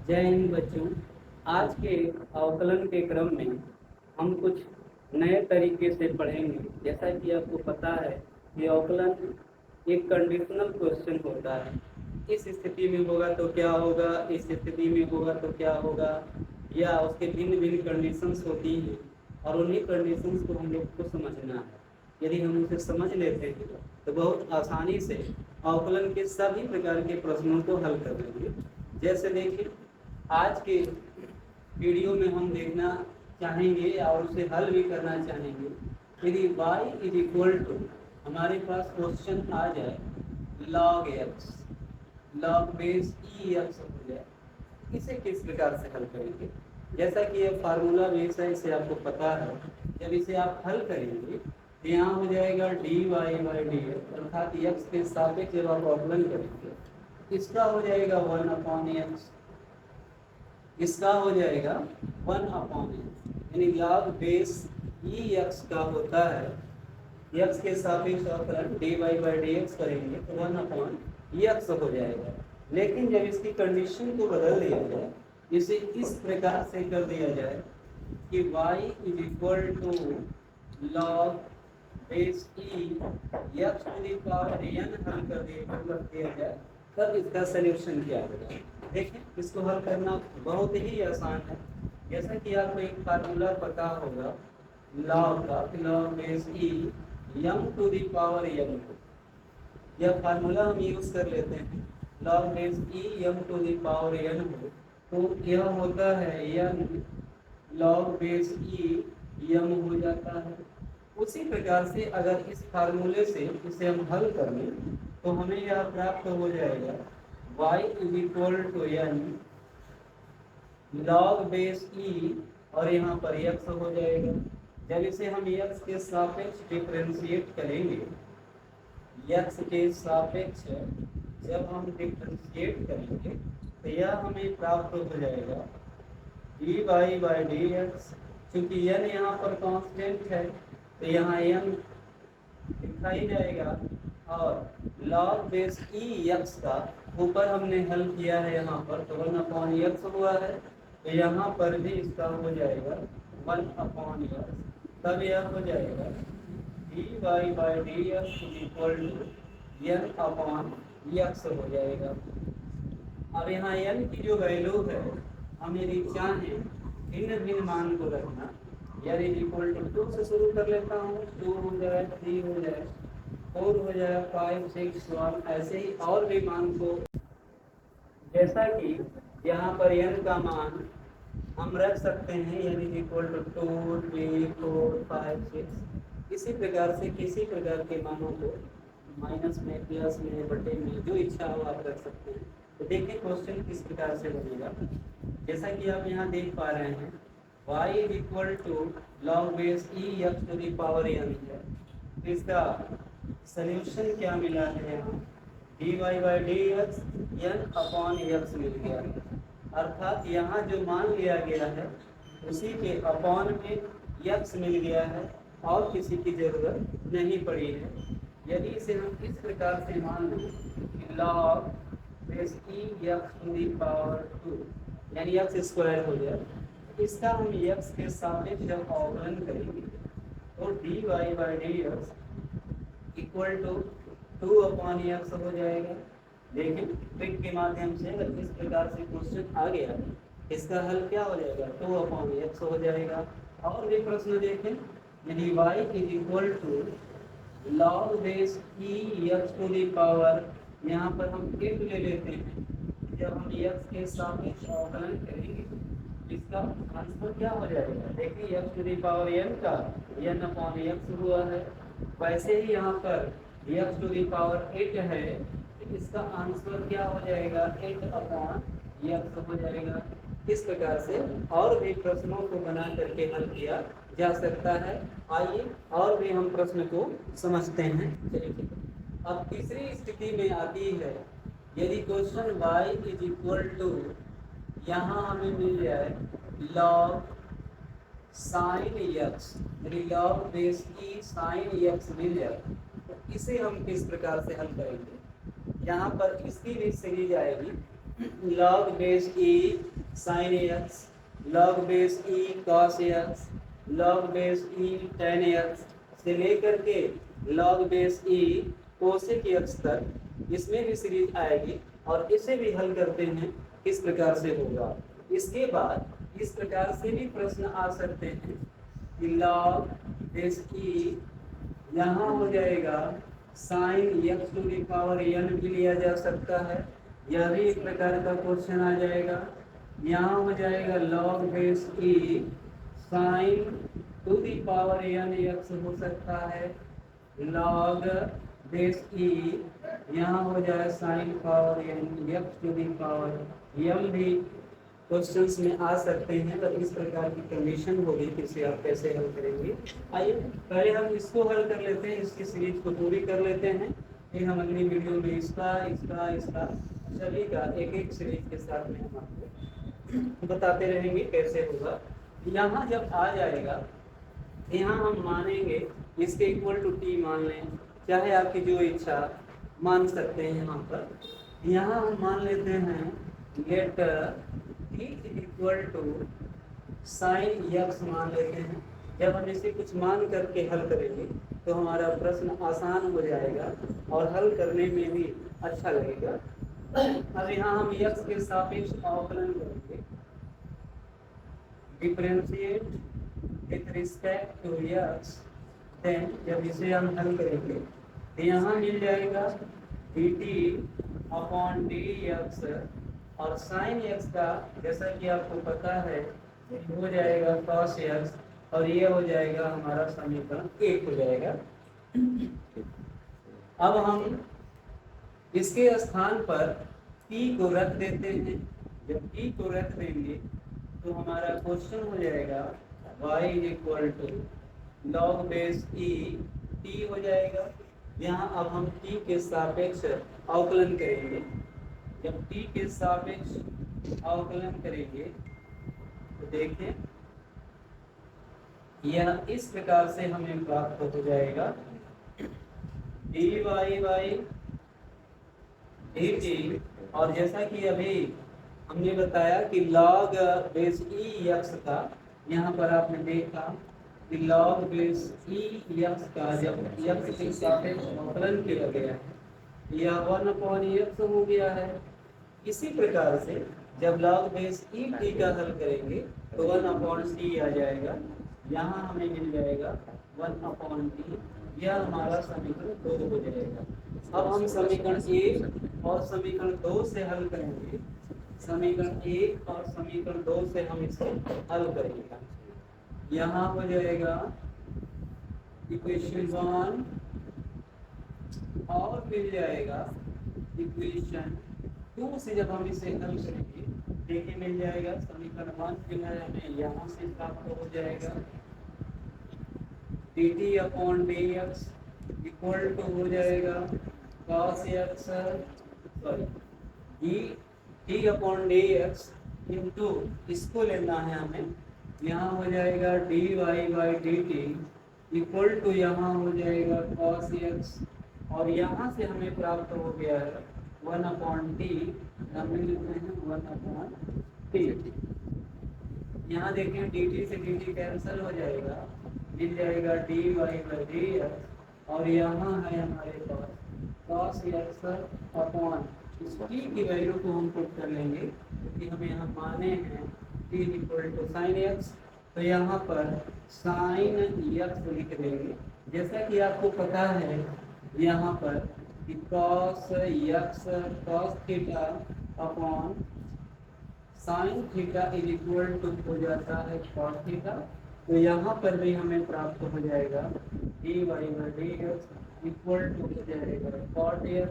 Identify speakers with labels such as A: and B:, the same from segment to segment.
A: जय हिंद बच्चों। आज के अवकलन के क्रम में हम कुछ नए तरीके से पढ़ेंगे। जैसा कि आपको पता है कि अवकलन एक कंडीशनल क्वेश्चन होता है। इस स्थिति में होगा तो क्या होगा, इस स्थिति में होगा तो क्या होगा, या उसके भिन्न भिन्न कंडीशंस होती हैं और उन्हीं कंडीशंस को हम लोग को समझना है। यदि हम उसे समझ लेते हैं तो बहुत आसानी से अवकलन के सभी प्रकार के प्रश्नों को हल कर लेंगे। जैसे देखिए, आज के वीडियो में हम देखना चाहेंगे और उसे हल भी करना चाहेंगे। यदि y इज इक्वल टू हमारे पास क्वेश्चन आ जाए log x, log base E x हो जाए, इसे किस प्रकार से हल करेंगे। जैसा कि यह फार्मूला बेस है, इसे आपको पता है। जब इसे आप हल करेंगे तो यहाँ हो जाएगा D Y by D X, अर्थात एक्स के सापेक्ष जब आप अवकलन करेंगे इसका हो जाएगा 1/x, इसका हो जाएगा 1/x, यानी log बेस ई एक्स का होता है। एक्स के सापेक्ष अवकलन D Y by D X करेंगे तो 1/x हो जाएगा। लेकिन जब इसकी कंडीशन को बदल दिया जाए, इसे इस प्रकार से कर दिया जाए कि y is equal to log base E X to the power n हल कर दिया जाए, तब इसका सलूशन क्या होगा। देखिए, इसको हल करना बहुत ही आसान है। जैसा कि आपको एक फार्मूला पता होगा log का, log base E m to the power n, यह फार्मूला हम यूज कर लेते हैं। log base E m to the power n हो तो यह होता है n log base E m हो जाता है। उसी प्रकार से अगर इस फार्मूले से इसे हम हल कर लें तो हमें यह प्राप्त हो जाएगा y is equal to n log base E और यहाँ पर x हो जाएगा। जब इसे हम x के सापेक्ष डिफरेंशिएट करेंगे, x के सापेक्ष जब हम डिफरेंशिएट करेंगे तो यह हमें प्राप्त हो जाएगा D Y by D X. चूँकि n यहाँ पर कांस्टेंट है तो यहाँ n लिखा ही जाएगा, और log बेस ई एक्स का ऊपर हमने हल किया है यहाँ पर तो 1/x हुआ है, तो यहाँ पर भी इसका हो जाएगा 1/x। तब यह हो जाएगा D Y by D x equal to n/x हो जाएगा। अब यहाँ n की जो वैल्यू है, हम यदि चाहें भिन्न भिन्न मान को रखना, यानी इक्वल टू 2 से शुरू कर लेता हूँ, 2 हो जाए, 3 हो जाए, 4 हो जाए, 5 6 1, ऐसे ही और भी मान को, जैसा कि यहाँ पर n का मान हम रख सकते हैं, यानी इक्वल टू 2 3 4 5 6। इसी प्रकार से किसी प्रकार के मानों को माइनस में, प्लस में, बटे में, जो इच्छा हो आप रख सकते हैं। तो देखिए क्वेश्चन किस प्रकार से बनेगा। जैसा कि आप यहाँ देख पा रहे हैं y is equal to log base E X to the power n है, तो इसका सल्यूशन क्या मिला है, यहाँ D Y by D X n/x मिल गया। अर्थात यहाँ जो मान लिया गया है उसी के अपॉन में x मिल गया है और किसी की जरूरत नहीं पड़ी है। यदि इसे हम इस प्रकार से मान लें कि log base E X to the power 2 यानी x स्क्वायर हो जाए, इसका हम x के सापेक्ष जब अवकलन करेंगे तो D Y by D x equal to 2/x हो जाएगा। लेकिन ट्रिक के माध्यम से अगर इस प्रकार से क्वेश्चन आ गया, इसका हल क्या हो जाएगा, 2/x हो जाएगा। और भी प्रश्न देखें, यदि y is equal to log base E X to the power, यहाँ पर हम 8 ले लेते हैं, जब हम x के सापेक्ष अवकलन करेंगे इसका आंसर क्या हो जाएगा। देखिए x to the power n का n/x हुआ है, वैसे ही यहाँ पर x टू द पावर 8 है, इसका आंसर क्या हो जाएगा, 8/x हो जाएगा। इस प्रकार से और भी प्रश्नों को बना करके हल किया जा सकता है। आइए और भी हम प्रश्न को समझते हैं। चलिए, अब तीसरी स्थिति में आती है, यदि question y is equal to, यहाँ हमें मिल जाए log साइन x, यदि log base E sine x मिल जाए तो इसे हम किस प्रकार से हल करेंगे। यहाँ पर इसकी भी सीरीज आएगी log बेस ई sin x, log बेस ई cos x, log बेस ई tan x से लेकर के log बेस ई cosec x तक इसमें भी सीरीज आएगी और इसे भी हल करते हैं किस प्रकार से होगा। इसके बाद इस प्रकार से भी प्रश्न आ सकते हैं कि log बेस ई यहाँ हो जाएगा sine x to the power n भी लिया जा सकता है, यह भी एक प्रकार का क्वेश्चन आ जाएगा। यहाँ हो जाएगा log base E sine to the power n x हो सकता है, log बेस ई यहाँ हो जाए sine power n x to the power m भी क्वेश्चंस में आ सकते हैं। तो इस प्रकार की कंडीशन होगी कि इसे आप कैसे हल करेंगे। आइए पहले हम इसको हल कर लेते हैं, इसकी सीरीज को पूरी कर लेते हैं, फिर हम अगली वीडियो में इसका सभी का एक एक सीरीज के साथ में हम आपको बताते रहेंगे कैसे होगा। यहाँ जब आ जाएगा यहाँ हम मानेंगे इसके इक्वल टू टी मान लें, चाहे आपकी जो इच्छा मान सकते हैं। यहाँ हम मान लेते हैं let T equal to sine x मान लेते हैं। जब हम इसे कुछ मान करके हल करेंगे तो हमारा प्रश्न आसान हो जाएगा और हल करने में भी अच्छा लगेगा। अब यहाँ हम x के सापेक्ष अवकलन करेंगे, differentiate with respect to x। Then जब इसे हम हल करेंगे तो यहाँ मिल जाएगा dt अपॉन dx और साइन x का जैसा कि आपको पता है हो जाएगा cos x और ये हो जाएगा हमारा समीकरण 1 हो जाएगा। अब हम इसके स्थान पर t को रख देते हैं। जब t को रख देंगे तो हमारा क्वेश्चन हो जाएगा y equal to log base e t हो जाएगा। यहाँ अब हम t के सापेक्ष अवकलन करेंगे। जब t के सापेक्ष अवकलन करेंगे तो देखें यह इस प्रकार से हमें प्राप्त हो जाएगा dy बाई dt। और जैसा कि अभी हमने बताया कि log बेस ई x का यहाँ पर आपने देखा कि log बेस ई x का जब x के सापेक्ष अवकलन किया गया है यह 1/x हो गया है। इसी प्रकार से जब log बेस ई टी का हल करेंगे तो 1/t आ जाएगा। यहाँ हमें मिल जाएगा 1/t, यह हमारा समीकरण 2 हो जाएगा। अब हम समीकरण 1 और समीकरण 2 से हल करेंगे। समीकरण 1 और समीकरण 2 से हम इसे हल करेंगे। यहाँ हो जाएगा इक्वेशन 1 और मिल जाएगा इक्वेशन 2 से जब हम इसे हल करेंगे देखिए मिल जाएगा समीकरण 1 जो है हमें यहाँ से प्राप्त हो जाएगा dt upon dx equal to हो जाएगा cos x sorry dt upon dx into इसको लेना है हमें। यहाँ हो जाएगा dy by dt equal to यहाँ हो जाएगा cos x और यहाँ से हमें प्राप्त हो गया है 1/t। हम लिखते हैं 1/t। यहाँ देखिए dt से dt कैंसिल हो जाएगा, मिल जाएगा dy बाई dx और यहाँ है हमारे पास cos x अपॉन इस t की वैल्यू को हम पुट कर लेंगे क्योंकि हमें यहाँ माने हैं t equal to sine x। तो यहाँ पर साइन x लिख देंगे। जैसा कि आपको पता है यहाँ पर कि cos x cos theta upon sine theta is equal to हो जाता है cos थीटा। तो यहाँ पर भी हमें प्राप्त हो जाएगा dy by dx equal to हो जाएगा cot x।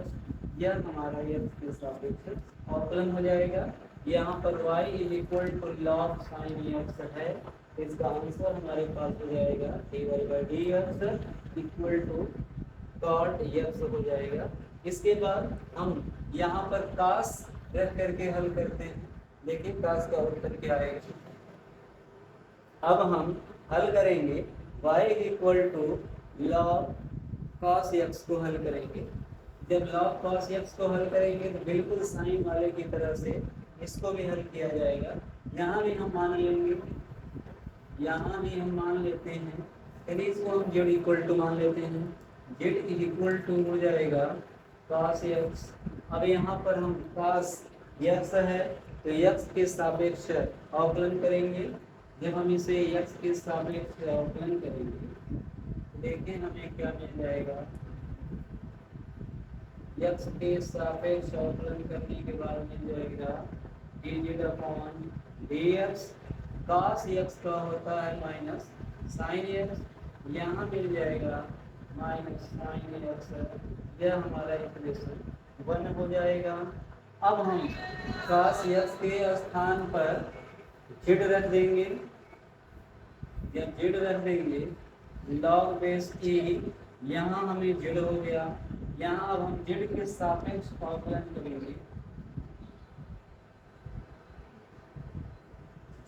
A: यह हमारा x के सापेक्ष अवकलन हो जाएगा। यहाँ पर y is equal to log sine x है, इसका आंसर हमारे पास हो जाएगा dy by dx equal to cot x हो जाएगा। इसके बाद हम यहाँ पर cos रख करके हल करते हैं। देखिए cos का उत्तर क्या आएगा। अब हम हल करेंगे y equal to log cos x को हल करेंगे। जब log cos x को हल करेंगे तो बिल्कुल साइन वाले की तरह से इसको भी हल किया जाएगा। यहाँ भी हम मान लेंगे, यहाँ भी हम मान लेते हैं, यानी इसको हम z इक्वल टू मान लेते हैं। z इक्वल टू हो जाएगा cos x। अब यहाँ पर हम cos x है तो x के सापेक्ष अवकलन करेंगे। जब हम इसे x के सापेक्ष अवकलन करेंगे देखें हमें क्या मिल जाएगा। x के सापेक्ष अवकलन करने के बाद मिल जाएगा dz upon dx। cos x का होता है माइनस साइन x, यहाँ मिल जाएगा माइनस साइन x। यह हमारा इक्वेशन 1 हो जाएगा। अब हम cos x के स्थान पर z रख देंगे। जब z रख देंगे log बेस e, यहाँ हमें z हो गया। यहाँ अब हम z के सापेक्ष अवकलन करेंगे।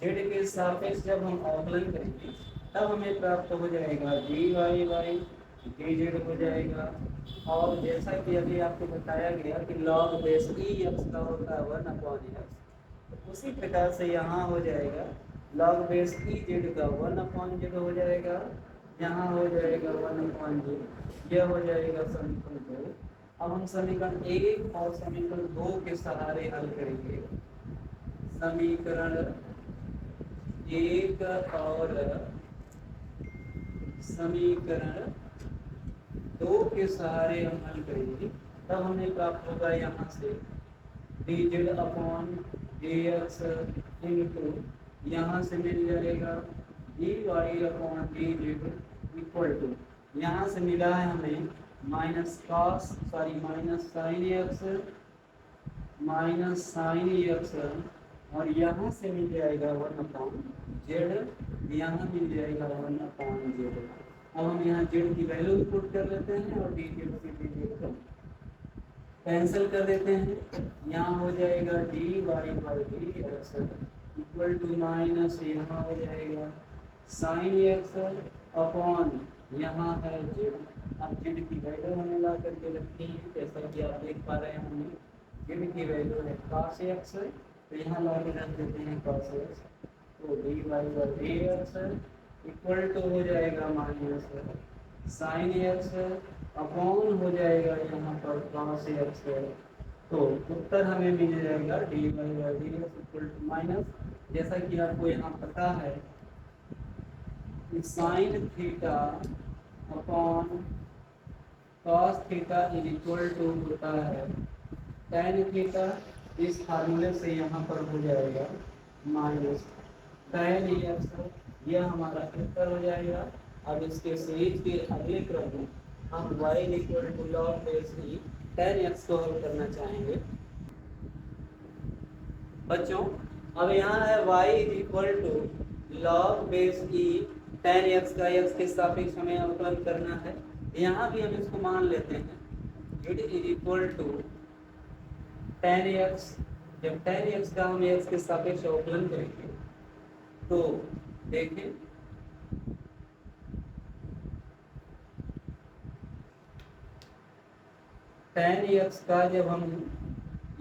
A: z के सापेक्ष जब हम अवकलन करेंगे तब हमें प्राप्त हो जाएगा dy बाई dz हो जाएगा। और जैसा कि अभी आपको बताया गया कि log बेस e x का होता है 1 अपॉन x, तो उसी प्रकार से यहाँ हो जाएगा log बेस e z का 1 अपॉन z हो जाएगा। यहाँ हो जाएगा 1 अपॉन z। यह हो जाएगा समीकरण 2। अब हम समीकरण 1 और समीकरण 2 के सहारे हल करेंगे। समीकरण 1 और समीकरण 2 के सहारे हम हल करेंगे तब हमें प्राप्त होगा यहाँ से dz अपॉन dx इंटू यहाँ से मिल जाएगा dy upon dz equal to, यहाँ से मिला है हमें माइनस साइन x और यहाँ से मिल जाएगा 1 अपॉन z, यहाँ मिल जाएगा 1 अपॉन z। अब हम यहाँ z की वैल्यू पुट कर लेते हैं और dz से dz को कैंसिल कर देते हैं। यहाँ हो जाएगा dy by dx equal to minus यहाँ हो जाएगा साइन x अपॉन यहाँ है z। अब z की वैल्यू हमें ला करके रखनी है, जैसा कि आप देख पा रहे हैं हमें z की वैल्यू है cos x, तो यहाँ ला के रख देते हैं cos x। तो dy by dx equal to हो जाएगा माइनस साइन x अपॉन हो जाएगा यहाँ पर cos x। तो उत्तर हमें मिल जाएगा dy by dx equal to minus, जैसा कि आपको यहाँ पता है sine theta upon cos theta is equal to होता है tan थीटा। इस फार्मूले से यहाँ पर हो जाएगा माइनस tan x। यह हमारा उत्तर हो जाएगा। अब इसके सीरीज के अगले क्रम में हम y equal to log base e tan x को हल करना चाहेंगे। बच्चों अब यहाँ है y equal to log base e tan x का x के सापेक्ष हमें अवकलन करना है। यहाँ भी हम इसको मान लेते हैं z is equal to tan x। जब tan x का हम x के सापेक्ष अवकलन करेंगे तो देखें tan x का जब हम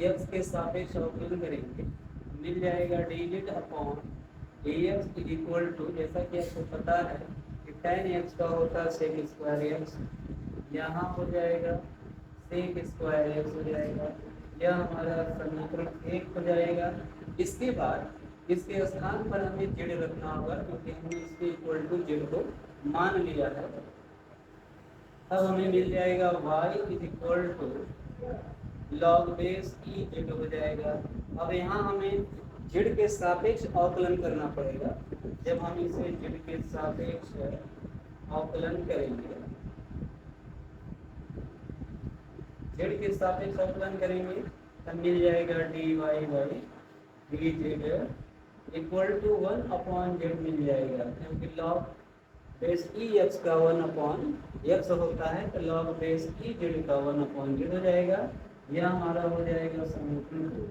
A: x के सापेक्ष अवकलन करेंगे मिल जाएगा dz upon dx is equal to, जैसा कि आपको पता है कि tan x का होता है sec स्क्वायर x, यहाँ हो जाएगा sec स्क्वायर x हो जाएगा। यह हमारा समीकरण 1 हो जाएगा। इसके बाद इसके स्थान पर हमें z रखना होगा क्योंकि हमने इसके इक्वल टू z को मान लिया है। अब हमें मिल जाएगा y is equal to log base e z हो जाएगा। अब यहाँ हमें z के सापेक्ष अवकलन करना पड़ेगा। जब हम इसे z के सापेक्ष अवकलन करेंगे, z के सापेक्ष अवकलन करेंगे तब मिल जाएगा dy by dz equal to 1 upon z मिल जाएगा, क्योंकि log बेस ई एक्स का 1 अपॉन एक्स होता है तो log बेस ई जेड का 1 अपॉन जेड हो जाएगा। यह हमारा हो जाएगा समीकरण 2।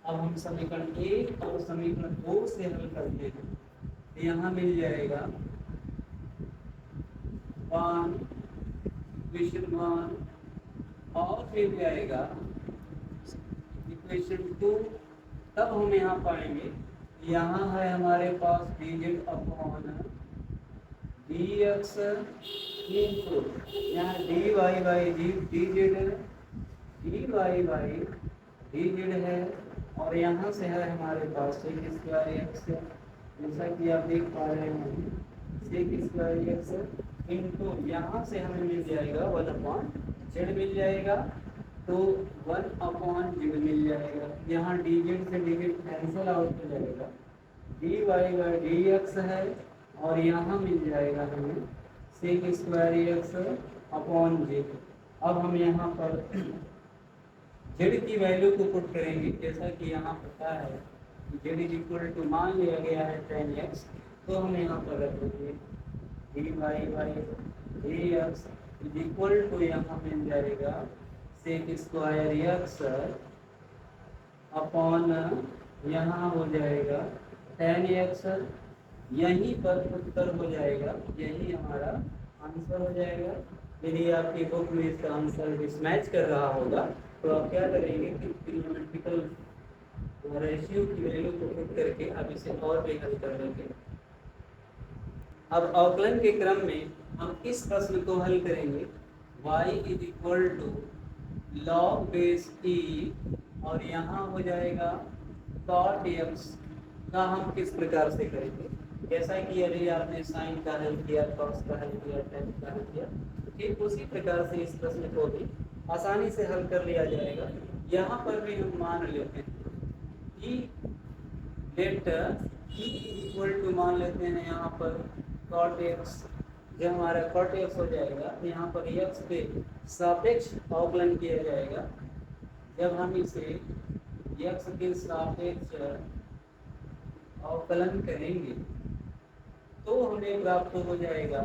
A: अब हम समीकरण 1 और समीकरण 2 से हल करते हैं तो यहाँ मिल जाएगा 1 विषमान और मिल जाएगा इक्वेशन 2। तब हम यहाँ पाएंगे, यहाँ है हमारे पास dz अपॉन dx इंटू यहाँ dy बाई dz है, dy बाई dz है, और यहाँ से है हमारे पास सेक स्क्वायर एक्स, जैसा कि आप देख पा रहे हैं सेक स्क्वायर एक्स इंटू यहाँ से हमें मिल जाएगा 1/z मिल जाएगा, तो 1/z मिल जाएगा। यहाँ dz से dz कैंसिल आउट हो जाएगा, dy बाई dx है, और यहाँ मिल जाएगा हमें sec square X upon z। अब हम यहाँ पर z की वैल्यू को पुट करेंगे, जैसा कि यहाँ पता है z इज इक्वल टू मान लिया गया है tan x, तो हम यहाँ पर रख देंगे dy by dx is equal to यहाँ मिल जाएगा सेक स्क्वायर एक्स अपॉन यहाँ हो जाएगा tan x। यहीं पर उत्तर हो जाएगा, यही हमारा आंसर हो जाएगा। यदि आपकी बुक में इसका आंसर मिसमैच कर रहा होगा तो आप क्या करेंगे कि ट्रिग्नोमेट्रिकल रेशियो की वैल्यू को पुट करके आप इसे और भी हल कर लेंगे। अब अवकलन के क्रम में हम इस प्रश्न को हल करेंगे, y is equal to log base e, और यहाँ हो जाएगा cot x का हम किस प्रकार से करेंगे, जैसा कि यदि आपने साइन का हल किया, कॉस का हल किया, टेन का हल किया, ठीक उसी प्रकार से इस प्रश्न को भी आसानी से हल कर लिया जाएगा। यहाँ पर भी हम मान लेते हैं कि लेट e इक्वल टू मान लेते हैं यहाँ पर cot x, जब हमारा cot x हो जाएगा यहाँ पर x पे सापेक्ष अवकलन किया जाएगा। जब हम इसे x के सापेक्ष अवकलन करेंगे तो हमें प्राप्त हो जाएगा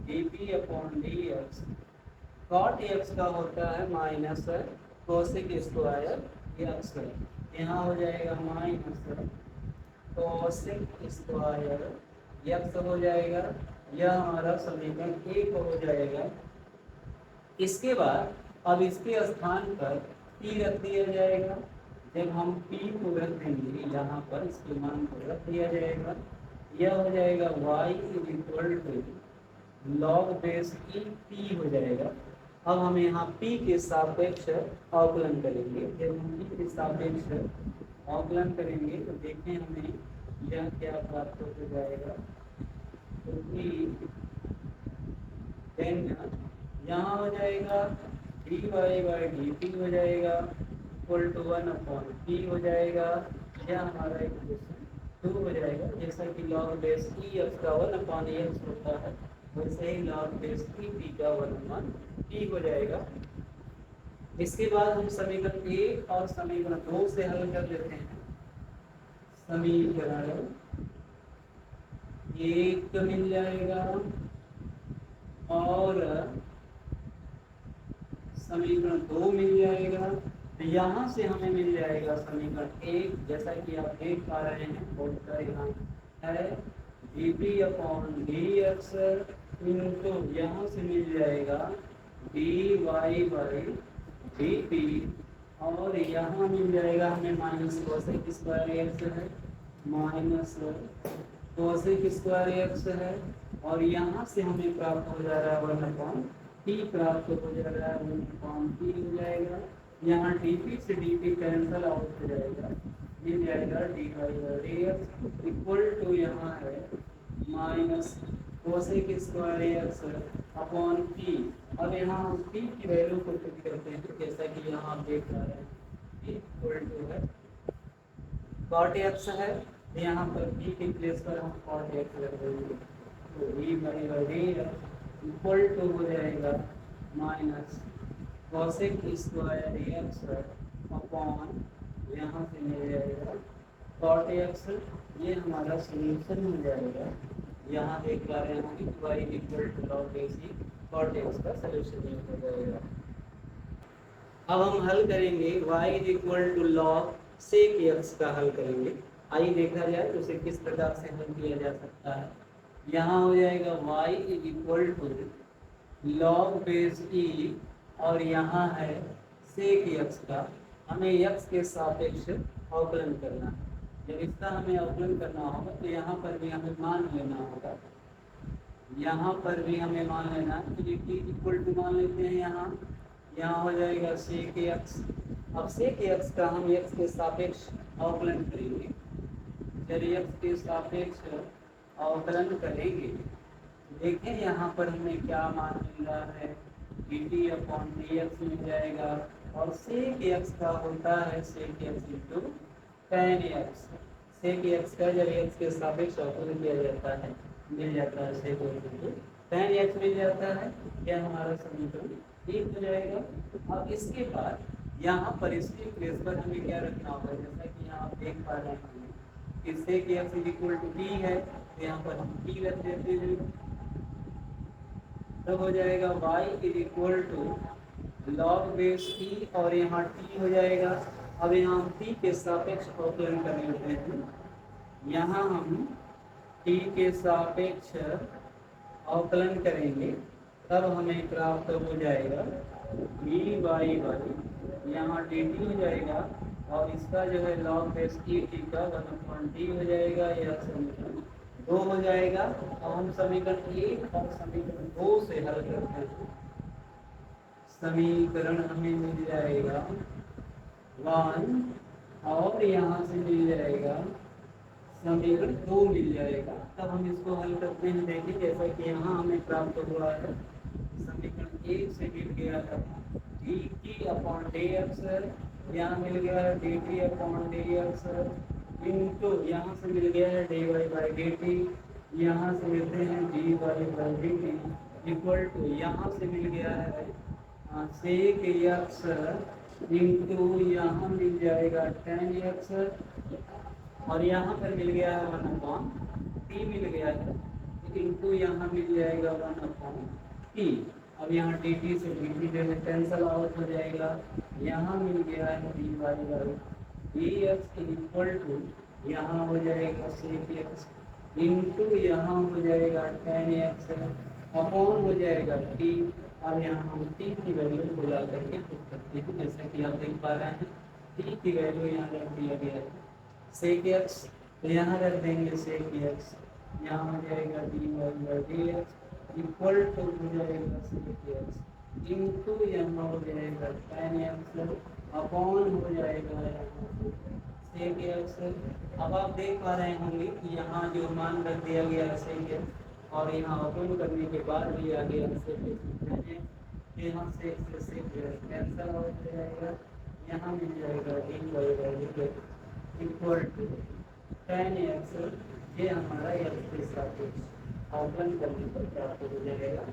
A: dp upon dx। cot x का होता है माइनस कोसेक स्क्वायर x, यहाँ हो जाएगा माइनस कोसेक स्क्वायर x हो जाएगा, यह हमारा समीकरण 1 हो जाएगा। इसके बाद अब इसके स्थान पर p रख दिया जाएगा। जब हम p को रख देंगे यहाँ पर, इसके मान को रख दिया जाएगा, यह हो जाएगा y is equal to log base e p हो जाएगा। अब हम यहाँ p के सापेक्ष अवकलन करेंगे। जब हम p के सापेक्ष अवकलन करेंगे तो देखें हमें यह क्या प्राप्त हो जाएगा, तो यहाँ हो जाएगा dy बाई dt हो जाएगा इक्वल टू 1/p हो जाएगा, यह हमारा इक्वेशन 2 हो जाएगा। जैसा कि लॉग बेस e x का 1/x होता है, वैसे ही लॉग बेस e p का 1/p हो जाएगा। इसके बाद हम समीकरण 1 और समीकरण 2 से हल कर लेते हैं। समीकरण 1 मिल जाएगा और समीकरण 2 मिल जाएगा। तो यहाँ से हमें मिल जाएगा समीकरण 1, जैसा कि आप देख पा रहे हैं बोलकर यहाँ है dp अपॉन dx इंटू यहाँ से मिल जाएगा dy बाई dp, और यहाँ मिल जाएगा हमें माइनस कोसेक स्क्वायर एक्स है, माइनस कोसेक स्क्वायर एक्स है, और यहाँ से हमें प्राप्त हो जा रहा है 1/p प्राप्त हो जा रहा है, 1/p हो जाएगा। यहाँ dp से dp कैंसल आउट हो जाएगा, मिल जाएगा dy by dx equal to यहाँ है minus cosec square X upon p। अब यहाँ हम p की वैल्यू को पुट करते हैं, जैसा कि यहाँ आप देख पा रहे हैं p इक्वल टू है cot x है, यहाँ पर p के प्लेस पर हम cot x रख देंगे, तो dy by dx equal to हो जाएगा minus cosec square X upon यहाँ से मिल जाएगा cot x। ये हमारा सॉल्यूशन हो जाएगा। यहाँ देख पा रहे हैं कि y equal to log base e cot x का सॉल्यूशन ये हो जाएगा। अब हम हल करेंगे y equal to log sec x का हल करेंगे। आइए देखा जाए तो उसे किस प्रकार से हल किया जा सकता है। यहाँ हो जाएगा y equal to log base e और यहाँ है सेक x का, हमें x के सापेक्ष अवकलन करना है। जब इसका हमें अवकलन करना होगा तो यहाँ पर भी हमें मान लेना होगा, यहाँ पर भी हमें मान लेना है। तो ये t इक्वल टू मान लेते हैं, यहाँ हो जाएगा सेक x। अब सेक x का हम x के सापेक्ष अवकलन करेंगे। जब x के सापेक्ष अवकलन करेंगे, देखें यहाँ पर हमें क्या मान मिल रहा है, dt/dx मिल जाएगा। और सेक x का होता है सेक x इंटू tan x। सेक x का जब x के सापेक्ष अवकलन किया जाता है मिल जाता है सेक x इंटू tan x मिल जाता है। यह हमारा समीकरण 1 हो जाएगा। अब इसके बाद यहाँ पर इसके प्लेस पर हमें क्या रखना होगा, जैसा कि यहाँ आप देख पा रहे हैं कि सेक x इक्वल टू t है, तो यहाँ पर हम t रख देते हैं। तब हो जाएगा y equal to log base t और यहाँ t हो जाएगा। अब यहाँ t के सापेक्ष अवकलन कर लेते हैं। यहाँ हम t के सापेक्ष अवकलन करेंगे, तब हमें प्राप्त हो जाएगा dy बाई यहाँ dt हो जाएगा और इसका जो है लॉग बेस t का 1/t हो जाएगा। यह समीकरण 2 हो जाएगा। अब हम समीकरण 1 और समीकरण 2 से हल करते हैं। समीकरण हमें मिल जाएगा 1 और यहाँ से मिल जाएगा समीकरण 2 मिल जाएगा। तब हम इसको हल करते हैं। देखिए जैसा कि यहाँ हमें प्राप्त हुआ है, समीकरण 1 से मिल गया था dt/dx, यहाँ मिल गया है dt/dx इंटू यहाँ से मिल गया है dy/dt, यहाँ से मिलते हैं dy/dt इक्वल टू यहाँ से मिल गया है सेक x इंटू यहाँ मिल जाएगा tan x और यहाँ पर मिल गया है 1/t मिल गया है इंटू यहाँ मिल जाएगा 1/t। अब यहाँ dt से dt जो है कैंसल आउट हो जाएगा। यहाँ मिल गया है dy/dx इक्वल टू यहाँ हो जाएगा सेक x इंटू यहाँ हो जाएगा tan x अपॉन हो जाएगा t। अब यहाँ हम t की वैल्यू बुला करके पुट करते हैं। जैसा कि आप देख पा रहे हैं t की वैल्यू यहाँ रख दिया गया है सेक x, तो यहाँ रख देंगे सेक x, यहाँ हो जाएगा dy/dx इक्वल टू हो जाएगा सेक x इंटू यहाँ हो जाएगा tan x अपॉन हो जाएगा यहाँ सेक x। अब आप देख पा रहे होंगे कि यहाँ जो मान रख दिया गया है सेक x और यहाँ अवकलन करने के बाद भी आ गया सेक x, यहाँ से कैंसल हो जाएगा। यहाँ मिल जाएगा dy/dx equal to tan x, ये हमारा x के सापेक्ष अवकलन करने पर प्राप्त हो जाएगा।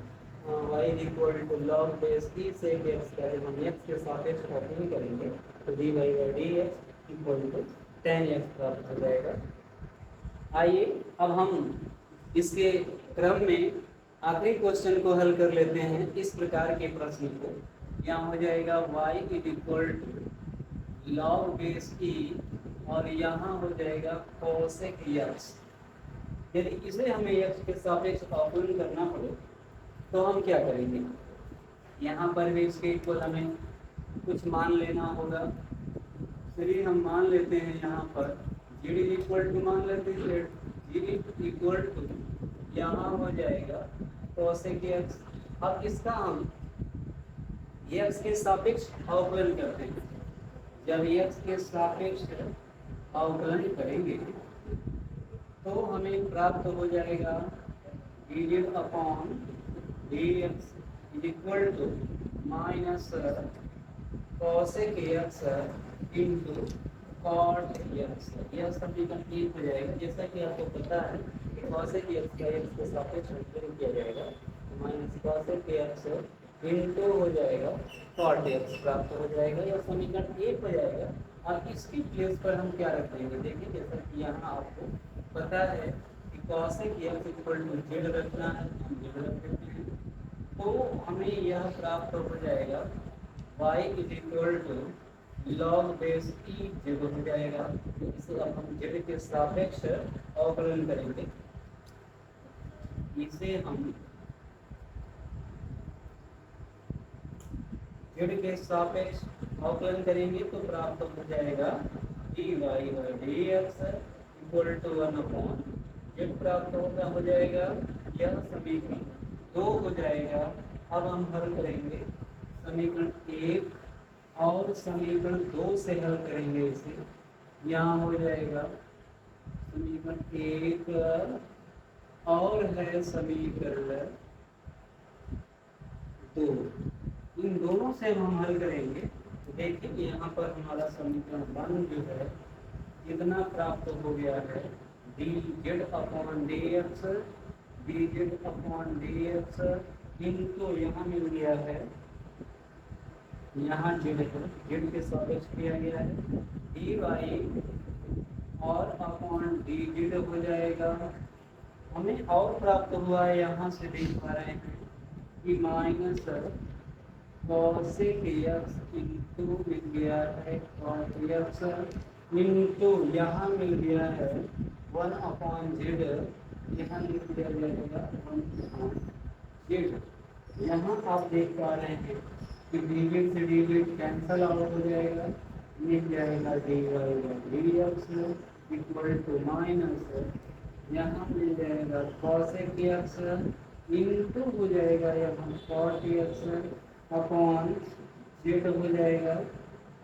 A: y equal to log base t से x का जब हम x के सापेक्ष अवकलन करेंगे तो dy/dx equal to tan x प्राप्त हो जाएगा। आइए अब हम इसके क्रम में आखिरी क्वेश्चन को हल कर लेते हैं। इस प्रकार के प्रश्न को यहाँ हो जाएगा y equal to log base e और यहाँ हो जाएगा कोसेक x। यदि इसे हमें x के सापेक्ष अवकलन करना पड़े तो हम क्या करेंगे, यहाँ पर भी इसके इक्वल हमें कुछ मान लेना होगा। चलिए हम मान लेते हैं, यहाँ पर g इक्वल टू मान लेते हैं, g इक्वल टू यहाँ हो जाएगा कोसेक x। अब इसका हम x के सापेक्ष अवकलन करते हैं। जब x के सापेक्ष अवकलन करेंगे तो हमें प्राप्त हो जाएगा dz/dx equal to minus cosec x into cot x। यह समीकरण 1 हो जाएगा। जैसा कि आपको पता है कि कोसेक x का x के सापेक्ष अवकलन किया जाएगा तो माइनस कोसेक x इंटू हो जाएगा कॉट x प्राप्त हो जाएगा। यह समीकरण 1 हो जाएगा। अब इसकी प्लेस पर हम क्या रख देंगे, देखिए जैसा कि यहाँ आपको पता है कि cosec x equal to z रखना है, हम जेड रख देते हैं। तो हमें यह प्राप्त हो जाएगा y equal to log base e z हो जाएगा। इसे अब हम जेड के सापेक्ष अवकलन करेंगे। इसे हम जेड के सापेक्ष अवकलन करेंगे तो प्राप्त हो जाएगा D Y by D x equal to 1 z प्राप्त हो जाएगा। यह समीकरण 2 हो जाएगा। अब हम हल करेंगे समीकरण 1 और समीकरण 2 से हल करेंगे इसे। यहाँ हो जाएगा समीकरण 1 और है समीकरण 2, इन दोनों से हम हल करेंगे। देखिए यहाँ पर हमारा समीकरण 1 जो है इतना प्राप्त हो गया है D Z upon D x इनको यहाँ मिल गया है, यहाँ जेड है, जेड के सापेक्ष किया गया है डी वाई और अपॉन डी जेड हो जाएगा। हमें और प्राप्त हुआ है, यहाँ से देख पा रहे हैं कि माइनस कॉसेक एक्स इंटू मिल गया है कॉट एक्स इंटू यहाँ मिल गया है 1 अपॉन जेड, यहाँ लिख दिया जाएगा 1 अपॉन जेड। यहाँ आप देख पा रहे हैं कि डिजिट से डिजिट कैंसल आउट हो जाएगा, मिल जाएगा D Y by D x equal to minus यहाँ मिल जाएगा कॉसेक एक्स इंटू हो जाएगा यहाँ कॉट एक्स अपॉन जेड हो जाएगा।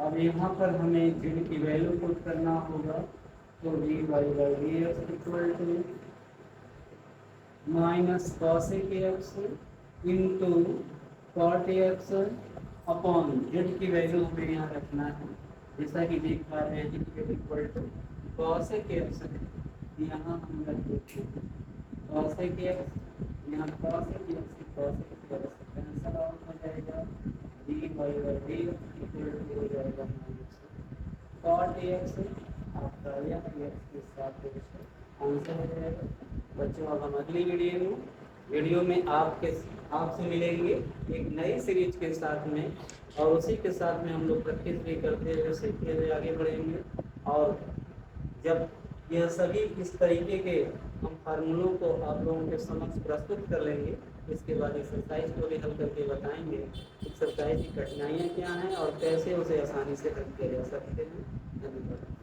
A: अब यहाँ पर हमें जेड की वैल्यू पुट करना होगा, तो D Y by D x equal to minus cosec x into cot x upon z की वैल्यू हमें यहाँ रखना है, जैसा कि देख पा रहे हैं कि z equal to cosec x है, यहाँ हम रख देते हैं कॉसेक एक्स, यहाँ कॉसेक एक्स कैंसल आउट हो जाएगा, D Y by D x equal to हो जाएगा माइनस कॉट एक्स आपका यह एक्स के साथ आंसर हो जाएगा। बच्चों अब हम अगली वीडियो में आपसे मिलेंगे एक नई सीरीज के साथ में, और उसी के साथ में हम लोग प्रैक्टिस भी करते हुए सीखते हुए आगे बढ़ेंगे। और जब यह सभी इस तरीके के हम फार्मूलों को आप लोगों के समक्ष प्रस्तुत कर लेंगे, इसके बाद एक्सरसाइज को भी हल करके बताएंगे एक्सरसाइज की कठिनाइयाँ क्या हैं और कैसे उसे आसानी से हल किया जा सकते हैं। धन्यवाद।